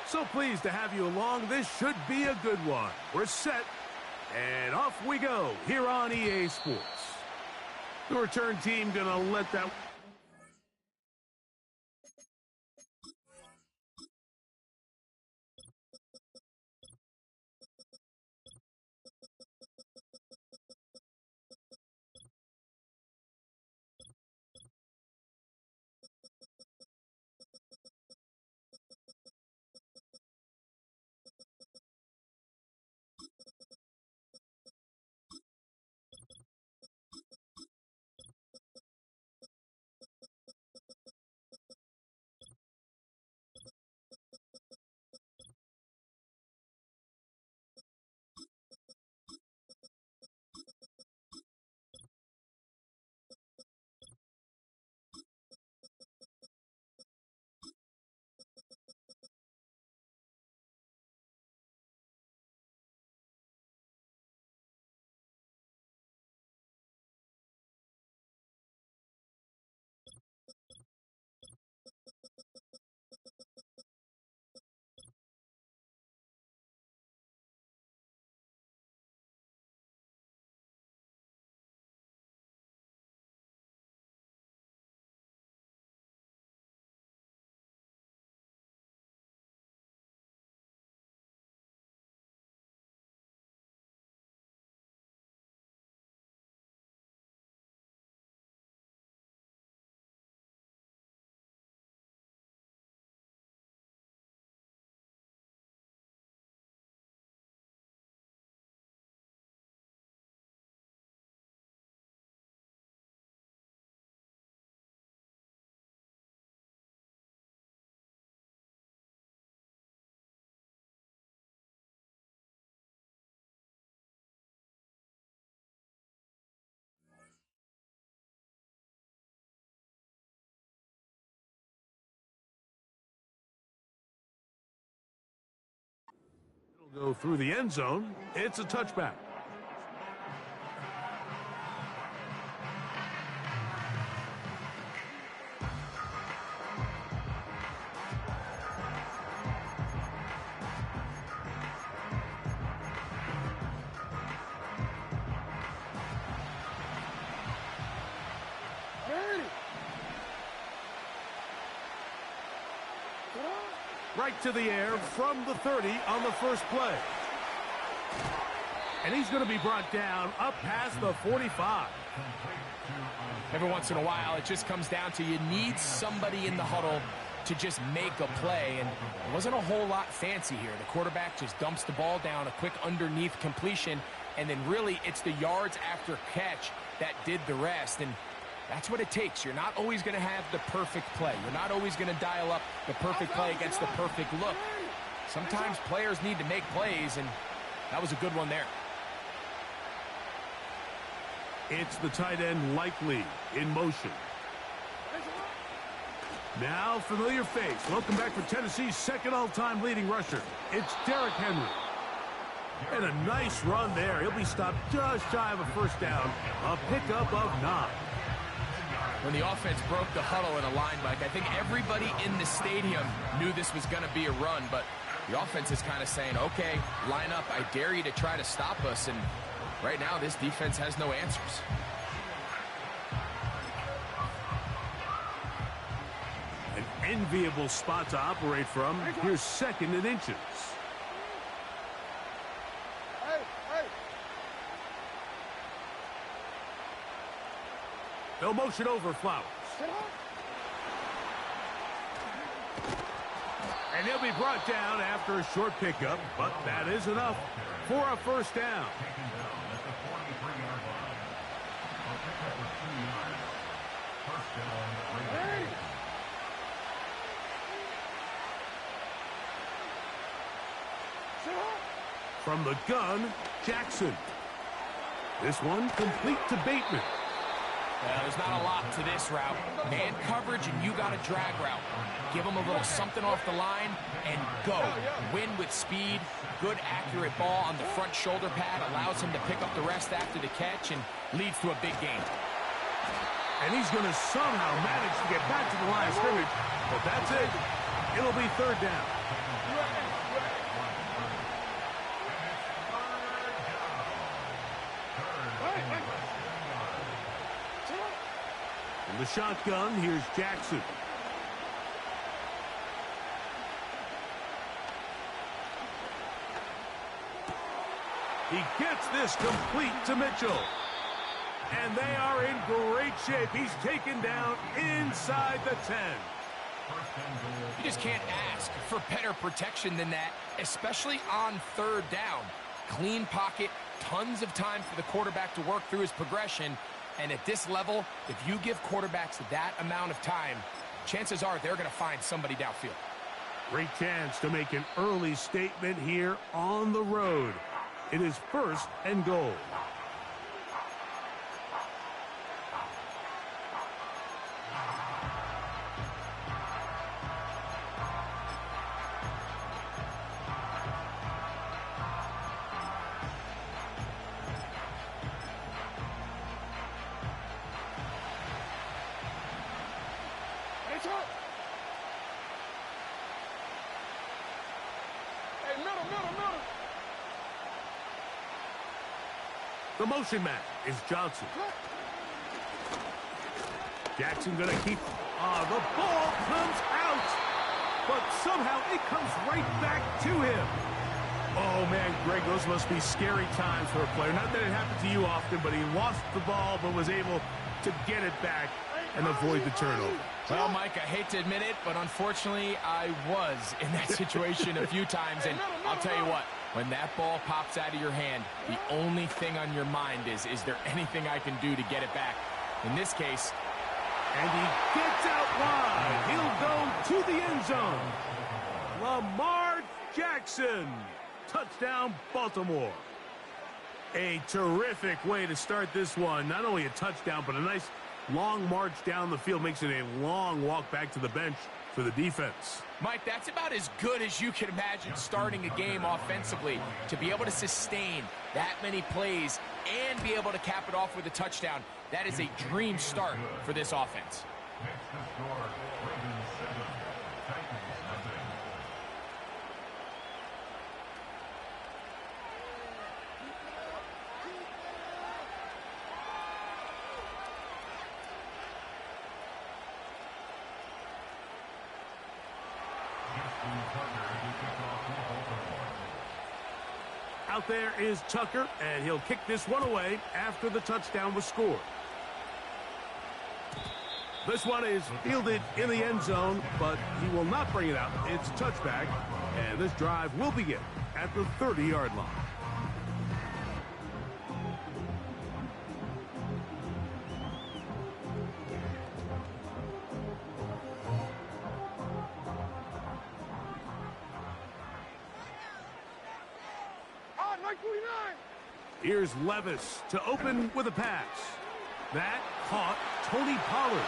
So pleased to have you along. This should be a good one. We're set, and off we go here on EA Sports. The return team gonna let that... It'll go through the end zone. It's a touchback. Right to the air from the 30 on the first play. And he's going to be brought down up past the 45. Every once in a while, it just comes down to you need somebody in the huddle to just make a play. And it wasn't a whole lot fancy here. The quarterback just dumps the ball down, a quick underneath completion, and then really it's the yards after catch that did the rest. And that's what it takes. You're not always going to have the perfect play. You're not always going to dial up the perfect play against the perfect look. Sometimes players need to make plays, and that was a good one there. It's the tight end Likely in motion. Now familiar face. Welcome back for Tennessee's second all-time leading rusher. It's Derrick Henry. And a nice run there. He'll be stopped just shy of a first down. A pickup of 9. When the offense broke the huddle in a line, Mike, I think everybody in the stadium knew this was going to be a run, but the offense is kind of saying, okay, line up, I dare you to try to stop us, and right now this defense has no answers. An enviable spot to operate from. Here's 2nd and inches. They'll motion over Flowers. And he'll be brought down after a short pickup, but that is enough for a first down. From the gun, Jackson. This one complete to Bateman. There's not a lot to this route. Man coverage, and you got a drag route. Give him a little something off the line and go. Win with speed. Good, accurate ball on the front shoulder pad. Allows him to pick up the rest after the catch and leads to a big gain. And he's going to somehow manage to get back to the line of scrimmage. But that's it. It'll be 3rd down. In the shotgun, here's Jackson. He gets this complete to Mitchell. And they are in great shape. He's taken down inside the 10. You just can't ask for better protection than that, especially on third down. Clean pocket, tons of time for the quarterback to work through his progression. And at this level, if you give quarterbacks that amount of time, chances are they're going to find somebody downfield. Great chance to make an early statement here on the road. It is 1st and goal. The motion man is Johnson. Jackson going to keep. The ball comes out. But somehow it comes right back to him. Oh, man, Greg, those must be scary times for a player. Not that it happened to you often, but he lost the ball but was able to get it back and avoid the turnover. Well, Mike, I hate to admit it, but unfortunately, I was in that situation a few times. And I'll tell you what, when that ball pops out of your hand, the only thing on your mind is there anything I can do to get it back? In this case. And he gets out wide. He'll go to the end zone. Lamar Jackson. Touchdown, Baltimore. A terrific way to start this one. Not only a touchdown, but a nice long march down the field. Makes it a long walk back to the bench for the defense. Mike, that's about as good as you can imagine starting a game offensively. To be able to sustain that many plays and be able to cap it off with a touchdown, that is a dream start for this offense. Out there is Tucker, and he'll kick this one away after the touchdown was scored. This one is fielded in the end zone, but he will not bring it out. It's touchback, and this drive will begin at the 30-yard line. Here's Levis to open with a pass. That caught Tony Pollard.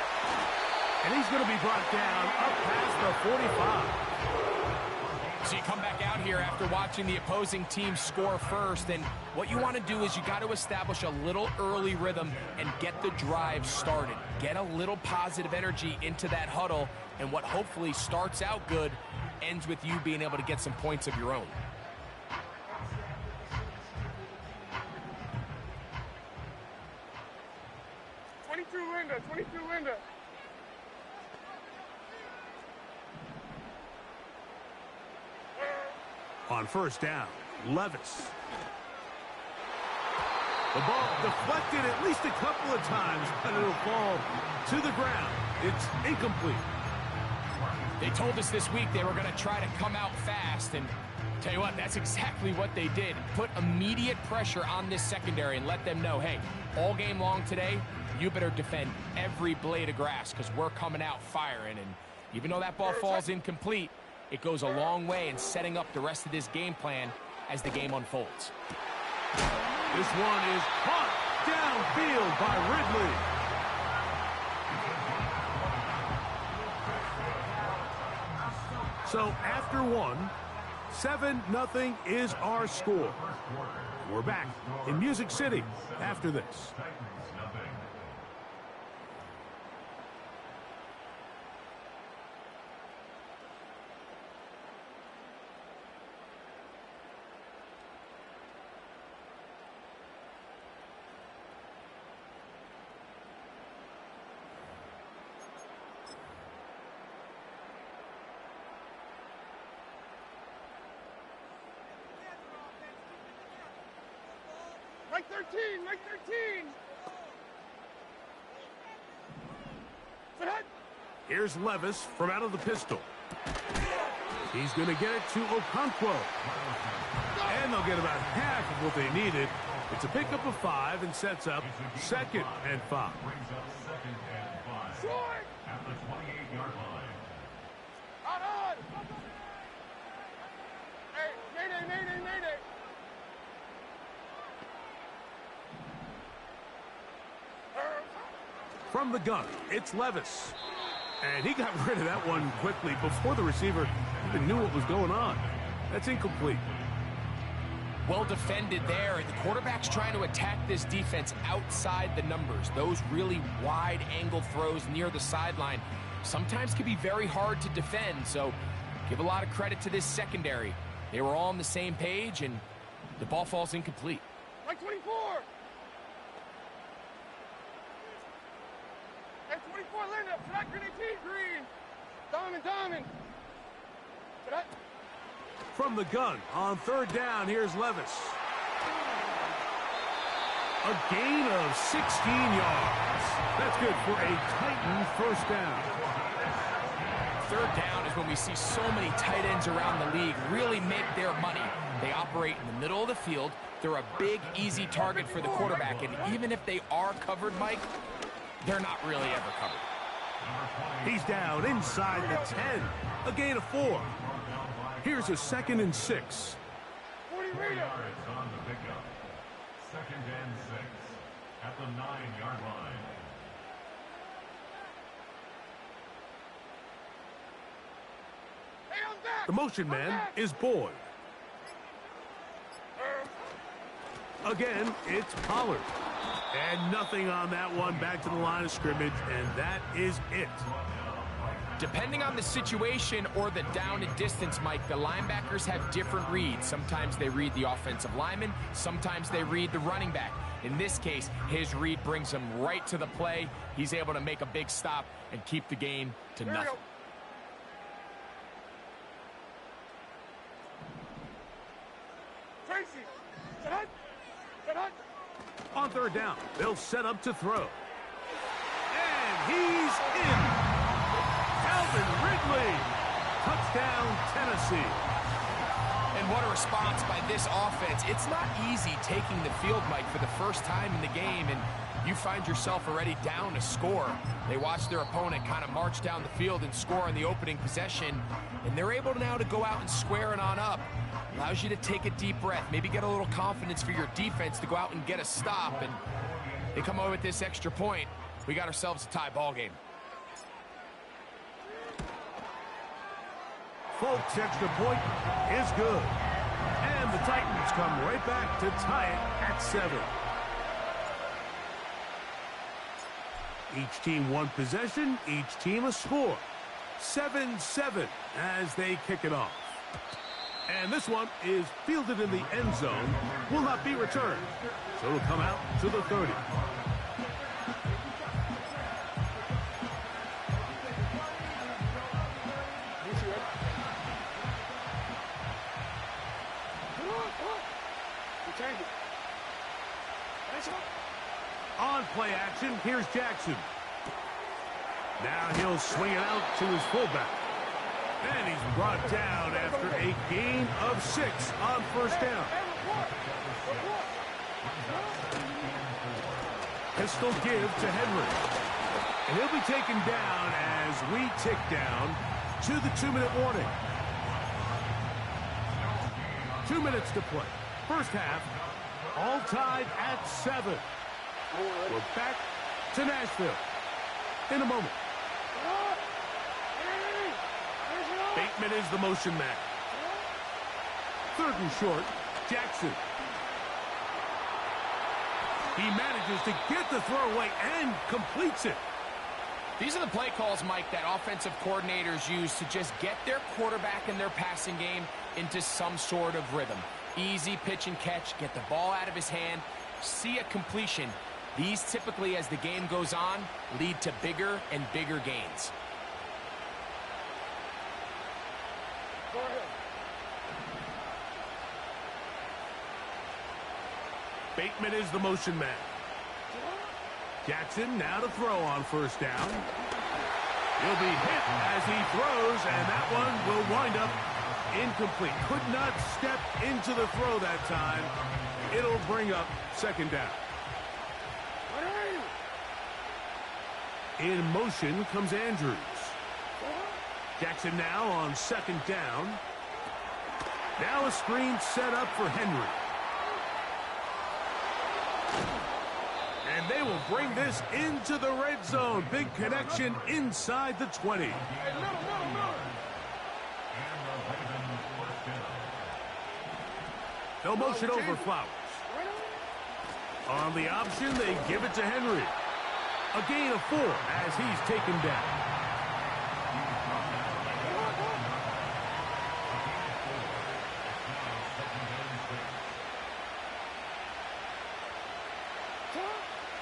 And he's going to be brought down up past the 45. So you come back out here after watching the opposing team score first, and what you want to do is you got to establish a little early rhythm and get the drive started. Get a little positive energy into that huddle, and what hopefully starts out good ends with you being able to get some points of your own. On first down, Levis. The ball deflected at least a couple of times, but it'll fall to the ground. It's incomplete. They told us this week they were going to try to come out fast, and tell you what, that's exactly what they did. Put immediate pressure on this secondary and let them know, hey, all game long today, you better defend every blade of grass because we're coming out firing. And even though that ball falls incomplete, it goes a long way in setting up the rest of this game plan as the game unfolds. This one is caught downfield by Ridley. So after one, 7-0 is our score. We're back in Music City after this. Mike 13, Mike 13. Here's Levis from out of the pistol. He's going to get it to Okonkwo. And they'll get about half of what they needed. It's a pickup of 5 and sets up 2nd and 5. Short. At the 28-yard line. On. Hey, mayday. From the gun, it's Levis. And he got rid of that one quickly before the receiver even knew what was going on. That's incomplete. Well defended there, and the quarterback's trying to attack this defense outside the numbers. Those really wide angle throws near the sideline sometimes can be very hard to defend, so give a lot of credit to this secondary. They were all on the same page, and the ball falls incomplete. Mike 24. M24 Linda, track green 18, green. Diamond. From the gun, on 3rd down, here's Levis. A gain of 16 yards. That's good for a Titan 1st down. 3rd down is when we see so many tight ends around the league really make their money. They operate in the middle of the field. They're a big, easy target for the quarterback, and even if they are covered, Mike, they're not really ever covered. He's down inside the 10. A gain of 4. Here's a 2nd and 6. 40 Rita. Yards on the pickup. 2nd and 6 at the 9-yard line. Hey, I'm back. The motion man is Boyd. Again, it's Pollard. And nothing on that one, back to the line of scrimmage, and that is it. Depending on the situation or the down and distance, Mike, the linebackers have different reads. Sometimes they read the offensive lineman, sometimes they read the running back. In this case, his read brings him right to the play. He's able to make a big stop and keep the game to nothing. Tracy. On 3rd down, they'll set up to throw. And he's in. Calvin Ridley. Touchdown, Tennessee. And what a response by this offense. It's not easy taking the field, Mike, for the first time in the game, and you find yourself already down a score. They watch their opponent kind of march down the field and score on the opening possession, and they're able now to go out and square it on up. Allows you to take a deep breath, maybe get a little confidence for your defense to go out and get a stop, and they come away with this extra point. We got ourselves a tie ball game. Folks, extra point is good. And the Titans come right back to tie it at 7. Each team one possession, each team a score. 7-7 as they kick it off. And this one is fielded in the end zone, will not be returned. So it'll come out to the 30. On play action, here's Jackson. Now he'll swing it out to his fullback. And he's brought down after a gain of 6 on 1st down. Pistol give to Henry. And he'll be taken down as we tick down to the 2-minute warning. 2 minutes to play. First half, all tied at 7. We're back to Nashville in a moment. Bateman is the motion man. 3rd and short, Jackson. He manages to get the throw away and completes it. These are the play calls, Mike, that offensive coordinators use to just get their quarterback and their passing game into some sort of rhythm. Easy pitch and catch, get the ball out of his hand, see a completion. These typically, as the game goes on, lead to bigger and bigger gains. Bateman is the motion man. Jackson now to throw on first down. He'll be hit as he throws, and that one will wind up incomplete. Could not step into the throw that time. It'll bring up second down. In motion comes Andrews. Jackson now on second down. Now a screen set up for Henry. And they will bring this into the red zone. Big connection inside the 20. No motion over Flowers. On the option, they give it to Henry. A gain of 4 as he's taken down.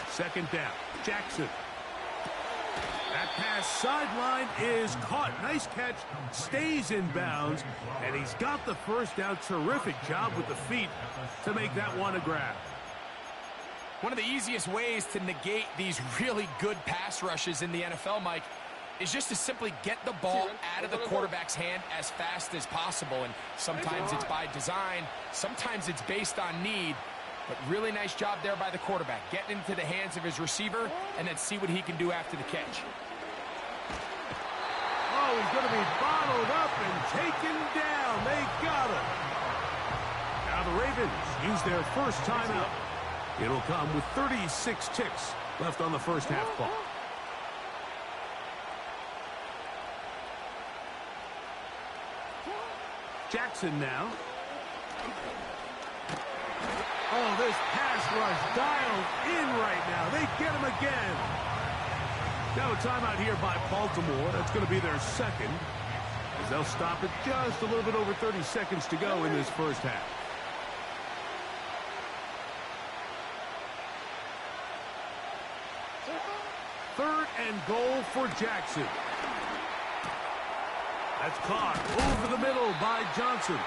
Second down, Jackson. That pass sideline is caught. Nice catch, stays in bounds, and he's got the first down. Terrific job with the feet to make that one a grab. One of the easiest ways to negate these really good pass rushes in the NFL, Mike, is just to simply get the ball out of the quarterback's hand as fast as possible. And sometimes it's by design, sometimes it's based on need. But really nice job there by the quarterback, getting into the hands of his receiver and then see what he can do after the catch. Oh, he's going to be bottled up and taken down. They got him. Now the Ravens use their first timeout. It'll come with 36 ticks left on the first half clock. Jackson now. Oh, this pass rush dialed in right now. They get him again. Now a timeout here by Baltimore. That's going to be their second, as they'll stop it just a little bit over 30 seconds to go in this first half. Third and goal for Jackson. That's caught over the middle by Johnson.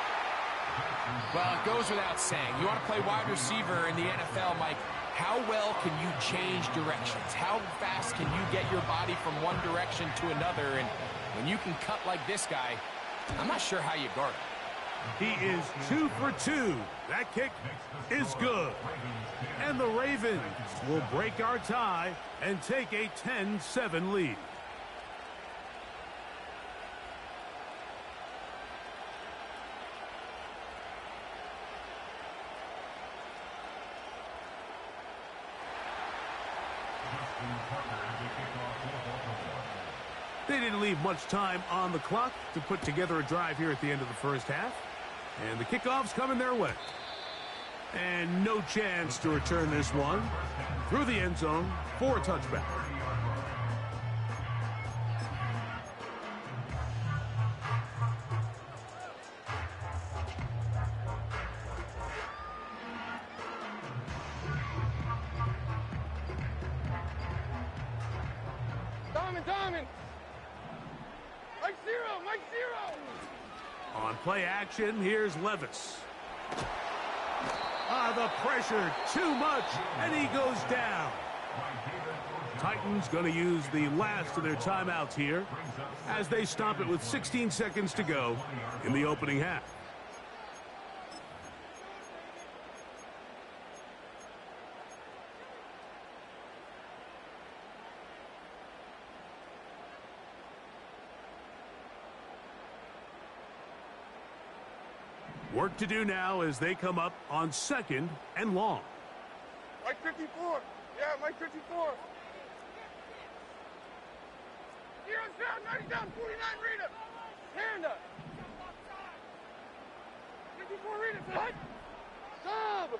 Well, it goes without saying. You want to play wide receiver in the NFL, Mike. How well can you change directions? How fast can you get your body from one direction to another? And when you can cut like this guy, I'm not sure how you guard him. He is 2 for 2. That kick is good. And the Ravens will break our tie and take a 10-7 lead. They didn't leave much time on the clock to put together a drive here at the end of the first half. And the kickoff's coming their way. And no chance to return this one through the end zone for a touchback. Diamond! Mike Zero! On play action, here's Levis. The pressure, too much, and he goes down. Titans going to use the last of their timeouts here as they stop it with 16 seconds to go in the opening half. Work to do now as they come up on second and long. Mike 54. Yeah, Mike 54. Zero's down, 90 down, 49 read it. Hand up. 54 read it. What? Sub.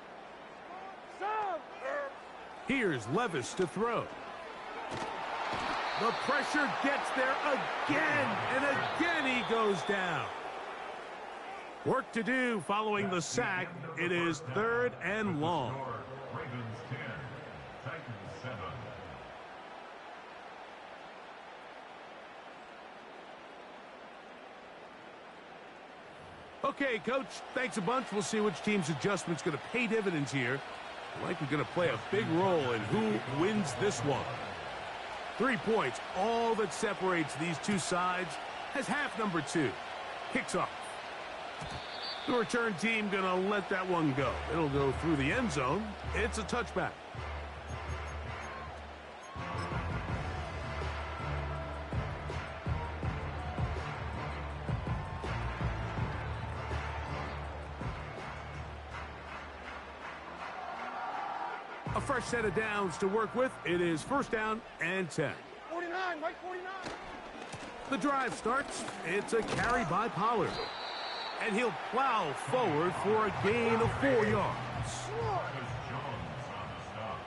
Here's Levis to throw. The pressure gets there again, and again he goes down. Work to do following the sack. It is third and long. Ravens 10, Titans 7. Okay, Coach, thanks a bunch. We'll see which team's adjustment's going to pay dividends here Likely going to play a big role in who wins this one. 3 points, all that separates these two sides, as half number 2 kicks off. The return team going to let that one go. It'll go through the end zone. It's a touchback. A fresh set of downs to work with. It is first down and 10. 49, Mike 49. The drive starts. It's a carry by Pollard. And he'll plow forward for a gain of 4 yards. Curtis Jones on the stop.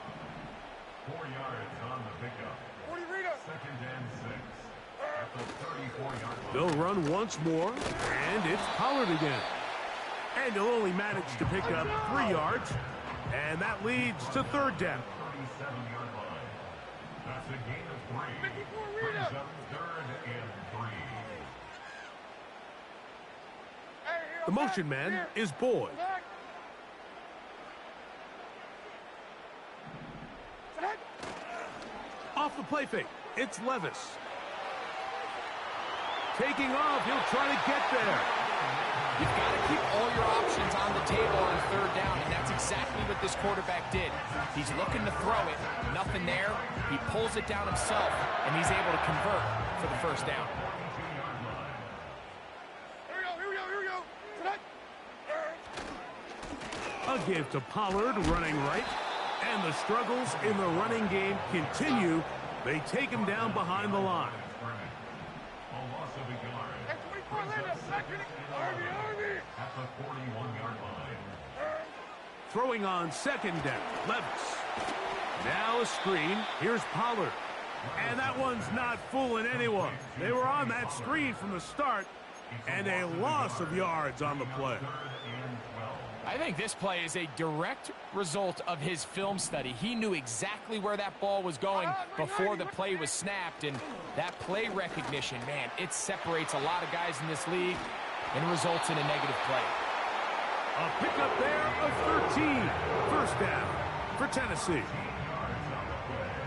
4 yards on the pickup. 40 Rita. Second and 6 at the 34-yard line. They'll run once more, and it's Pollard again. And he'll only manage to pick up 3 yards, and that leads to third down. 37-yard line. That's a gain of 3. 54 Brings Rita. up third and 3. The motion man is Boyd. Off the play fake, it's Levis. Taking off, he'll try to get there. You've got to keep all your options on the table on third down, and that's exactly what this quarterback did. He's looking to throw it, nothing there. He pulls it down himself, and he's able to convert for the first down. A give to Pollard running right, and the struggles in the running game continue. They take him down behind the line. A loss of a yard. At 24 Linda, second. Army. At the 41-yard line. Throwing on second down, Levis. Now a screen. Here's Pollard. And that one's not fooling anyone. They were on that screen from the start, and a loss of yards on the play. I think this play is a direct result of his film study. He knew exactly where that ball was going before the play was snapped, and that play recognition, man, it separates a lot of guys in this league and results in a negative play. A pickup there of 13. First down for Tennessee.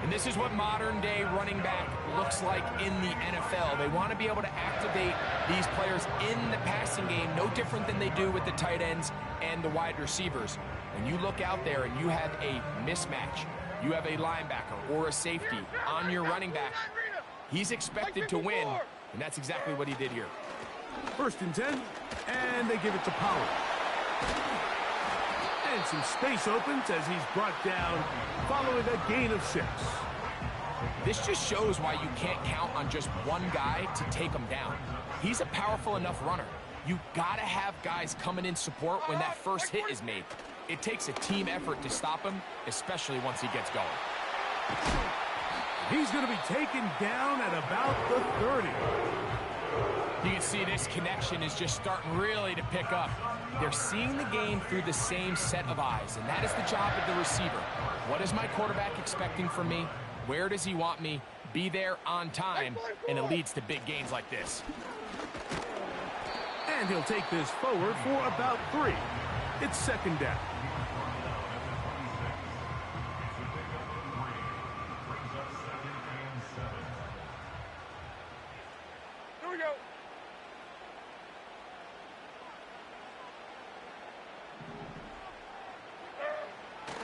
And this is what modern-day running back looks like in the NFL. They want to be able to activate these players in the passing game, no different than they do with the tight ends and the wide receivers. When you look out there and you have a mismatch, you have a linebacker or a safety on your running back, he's expected to win, and that's exactly what he did here. First and 10, and they give it to Pollard. And some space opens as he's brought down following a gain of 6. This just shows why you can't count on just one guy to take him down. He's a powerful enough runner. You gotta have guys coming in support when that first hit is made. It takes a team effort to stop him, especially once he gets going. He's going to be taken down at about the 30. You can see this connection is just starting really to pick up. They're seeing the game through the same set of eyes, and that is the job of the receiver. What is my quarterback expecting from me? Where does he want me? Be there on time, and it leads to big gains like this. And he'll take this forward for about 3. It's second down. Here we go.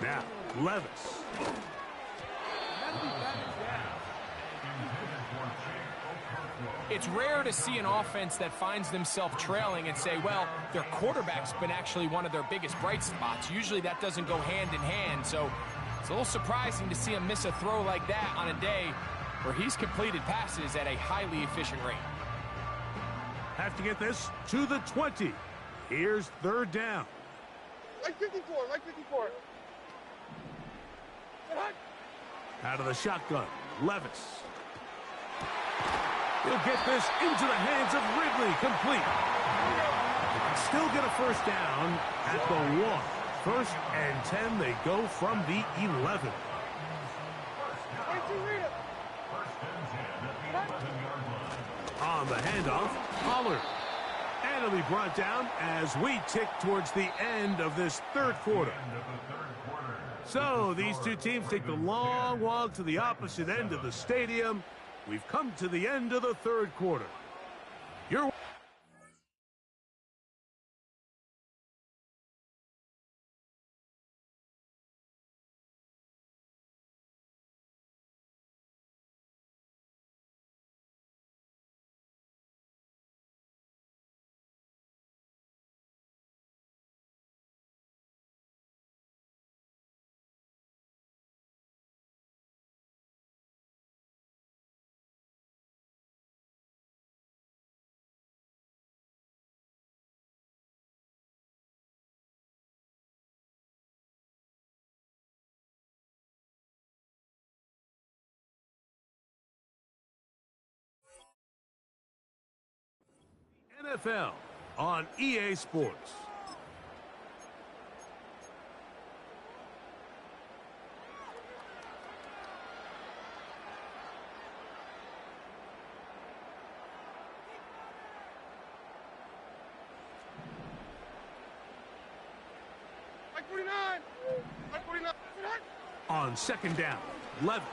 Now, Levis. It's rare to see an offense that finds themselves trailing and say, well, their quarterback's been actually one of their biggest bright spots. Usually that doesn't go hand in hand, so it's a little surprising to see him miss a throw like that on a day where he's completed passes at a highly efficient rate. Have to get this to the 20. Here's third down. Like 54, like 54. Out of the shotgun, Levis. He'll get this into the hands of Ridley, complete. Still get a first down at the 1. First and 10, they go from the 11. On the handoff, Pollard. And it'll be brought down as we tick towards the end of this third quarter. End of the third quarter. So these two teams take the long walk to the opposite end of the stadium. We've come to the end of the third quarter. You're NFL on EA Sports. Like 49. Like 49. On second down, Levis.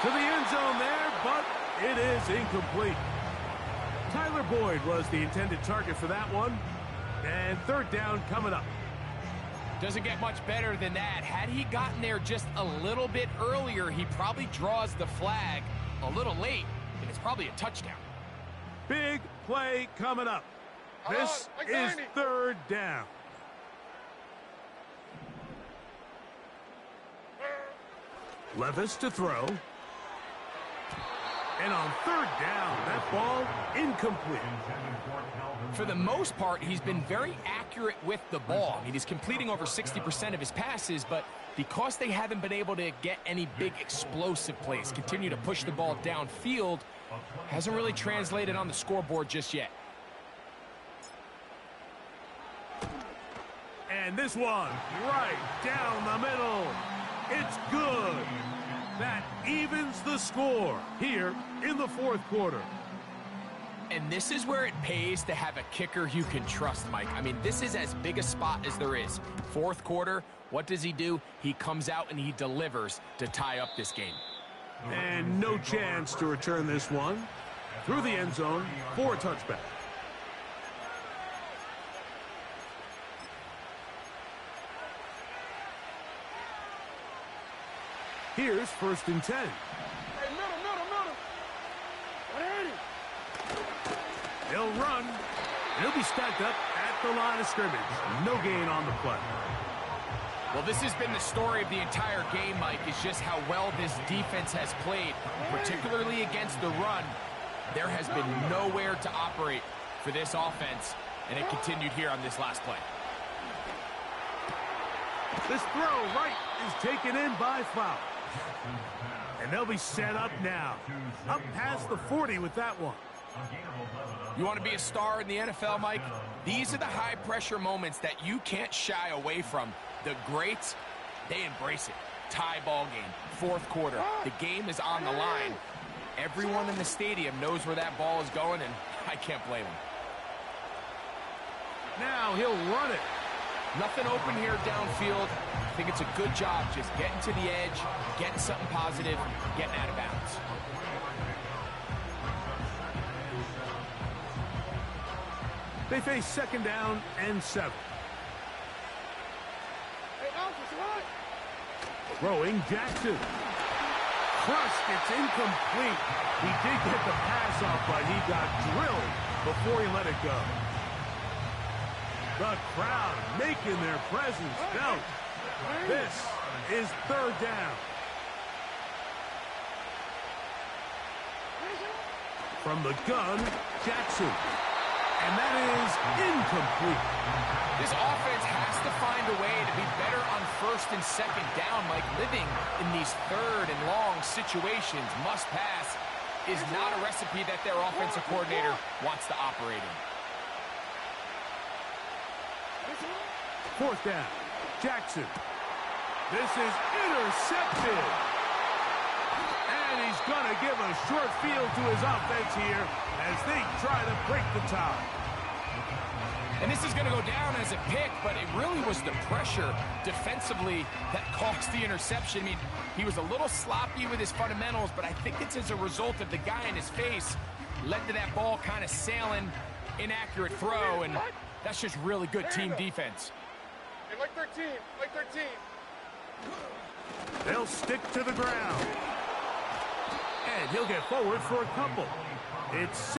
To the end zone there, but it is incomplete. Tyler Boyd was the intended target for that one. And third down coming up. Doesn't get much better than that. Had he gotten there just a little bit earlier, he probably draws the flag a little late, and it's probably a touchdown. Big play coming up. This is third down. Levis to throw. And on third down, that ball incomplete. For the most part, he's been very accurate with the ball. I mean, he's completing over 60% of his passes, but because they haven't been able to get any big explosive plays, continue to push the ball downfield, hasn't really translated on the scoreboard just yet. And this one, right down the middle. It's good. That evens the score here in the fourth quarter. And this is where it pays to have a kicker you can trust, Mike. I mean, this is as big a spot as there is. Fourth quarter, what does he do? He comes out and he delivers to tie up this game. And no chance to return this one through the end zone for a touchback. Here's first and 10. Hey, middle. 180. He'll run. He'll be stacked up at the line of scrimmage. No gain on the play. Well, this has been the story of the entire game, Mike, is just how well this defense has played, particularly against the run. There has been nowhere to operate for this offense, and it continued here on this last play. This throw right is taken in by Flower. And they'll be set up now. Up past the 40 with that one. You want to be a star in the NFL, Mike? These are the high-pressure moments that you can't shy away from. The greats, they embrace it. Tie ball game, fourth quarter. The game is on the line. Everyone in the stadium knows where that ball is going, and I can't blame them. Now he'll run it. Nothing open here downfield. I think it's a good job just getting to the edge, getting something positive, getting out of bounds. They face second down and 7. Hey, Alphas, what? Throwing Jackson. Crushed, it's incomplete. He did get the pass off, but he got drilled before he let it go. The crowd making their presence felt. This is third down. From the gun, Jackson. And that is incomplete. This offense has to find a way to be better on first and second down, like living in these third and long situations. Must pass is not a recipe that their offensive coordinator wants to operate in. Fourth down, Jackson. This is intercepted. And he's going to give a short field to his offense here as they try to break the tie. And this is going to go down as a pick, but it really was the pressure defensively that caused the interception. I mean, he was a little sloppy with his fundamentals, but I think it's as a result of the guy in his face led to that ball kind of sailing, inaccurate throw, and that's just really good team defense. Hey, like 13, like 13. They'll stick to the ground. And he'll get forward for a couple. It's